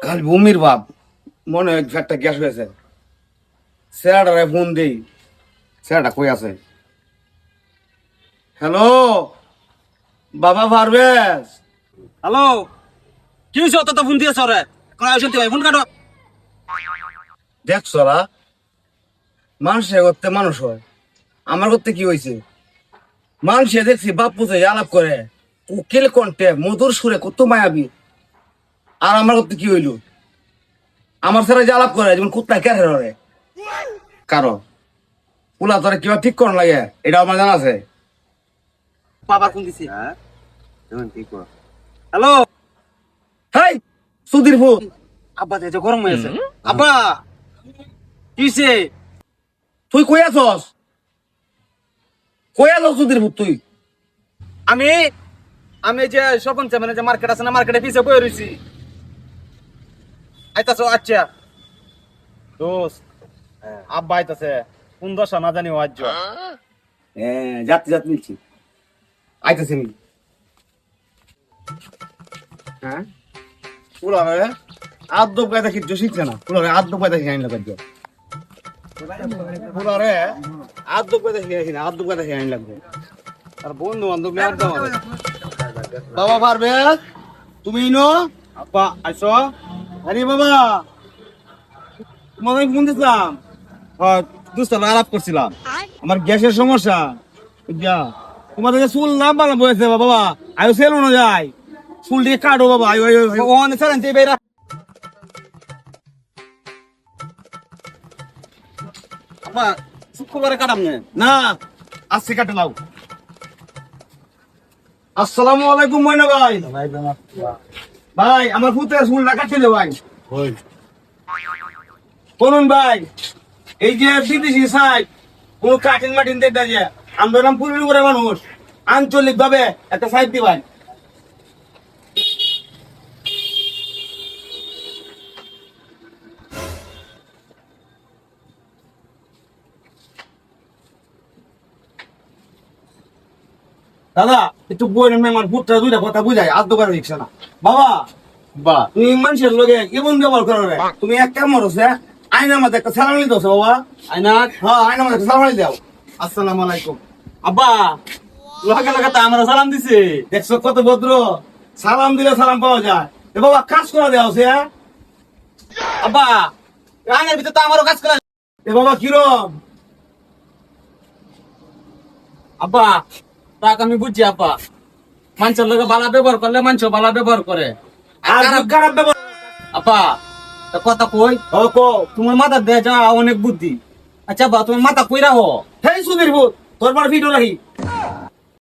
কাল ভূমির বাপ মনে হয় একটা গ্যাস হয়েছে। স্যারটারে ফোন দিই, স্যারটা কই আছে? হ্যালো বাবা পারভেজ। হ্যালো, কি হয়েছে? অত ফোন দিয়েছ রে? শুনতে ভাই ফোন কাটো। দেখছো না, মানুষের করতে মানুষ হয়, আমার করতে কি হয়েছে? মানুষে দেখছি বাপ পুজো আলাপ করে উকিল কণ্ঠে মধুর সুরে কত মায়াবী, আর আমার করতে কি হইল? আমার সাথে যে আলাপ করে যেমন কুত্তা কে রে কারো পুলা তোরা কিবা ঠিক করার লাগে, এটা আমার জানা আছে। বাবা ফোন দিছি। Hello, hi Sudhir phone. আব্বা যে গরম হয়েছে। আব্বা কি হয়েছে? তুই কই আছস? কই আছস সুধীর ফোন তুই? আমি আমি যে শপিং মানে যে মার্কেট আছে না, মার্কেটে পিছে বই রইছি। আইতাছো? আচ্ছা দোস্ত, আব্বা আইতাছে। কোন দশা না জানি আজ। হ্যাঁ যাত্রী যাত্রী মিলছি, আইতেছি আমি। হ্যাঁ পুরা রে আদ্য পায়দা কিচ্ছু শিখছে না, পুরা রে আদ্য পায়দা শিখাই না কাজ। পুরা রে আদ্য পায়দা শিখাই না, আদ্য পায়দা শিখাই লাগবে। আর বন্ধু বান্ধব মেয়ার দাও বাবা পারবে তুমি ইনো। আব্বা আইছো? আরে বাবা তোমাকে ফোন দিছিলাম, দোস্ত আলাপ করছিলাম। আমার গ্যাসের সমস্যা বুঝছা। তোমাদের যে চুল নাম বানাবো হয়েছে বাবা, আয়ো সেল না যায়, চুল দিয়ে কাটো বাবা। আয়ো আয়ো আয়ো। ওখানে ছাড়েন যে বেরা। আব্বা শুক্রবারে কাটাম না। না আজকে কাটে লাও। আসসালামু আলাইকুম ময়না ভাই। ভাই আমার পুতের চুল না কাটছিল ভাই। বলুন ভাই, এই যে বিদেশি সাইড কোন কাটিং মাটিন দেখতে যে আমরা নাম পুরীর উপরে মানুষ, আঞ্চলিক ভাবে একটা সাইড দিবাই। দাদা একটু বই আমার পুত্র দুইটা কথা বুঝাই, আদ্য করে দিচ্ছে না বাবা। বা তুমি মানুষের লোকে কেমন ব্যবহার করো রে? তুমি এক কাম করছে আইনার মধ্যে একটা সালাম দিতেছো বাবা। আইনা। হ্যাঁ আইনার মধ্যে একটা সালাম দাও। আসসালামু আলাইকুম। আব্বা লোহাকে লাগাতে আমরা সালাম দিছে। দেখছো কত ভদ্র, সালাম দিলে সালাম পাওয়া যায়। এ বাবা কাজ করে দেওয়া হচ্ছে। আব্বা রাঙের ভিতরে তো আমারও কাজ করে। এ বাবা কিরম? আব্বা তাক আমি বুঝছি আব্বা, মানুষের লোকে বালা ব্যবহার করলে মানুষ বালা ব্যবহার করে। আর খারাপ ব্যবহার। আব্বা তা কথা কই, ও কো তোমার মাথা দেয়া যা অনেক বুদ্ধি। আচ্ছা আব্বা তোমার মাথা কই রাখো? হেই সুধীর ভূত তোর বড় ভিডিও রাখি।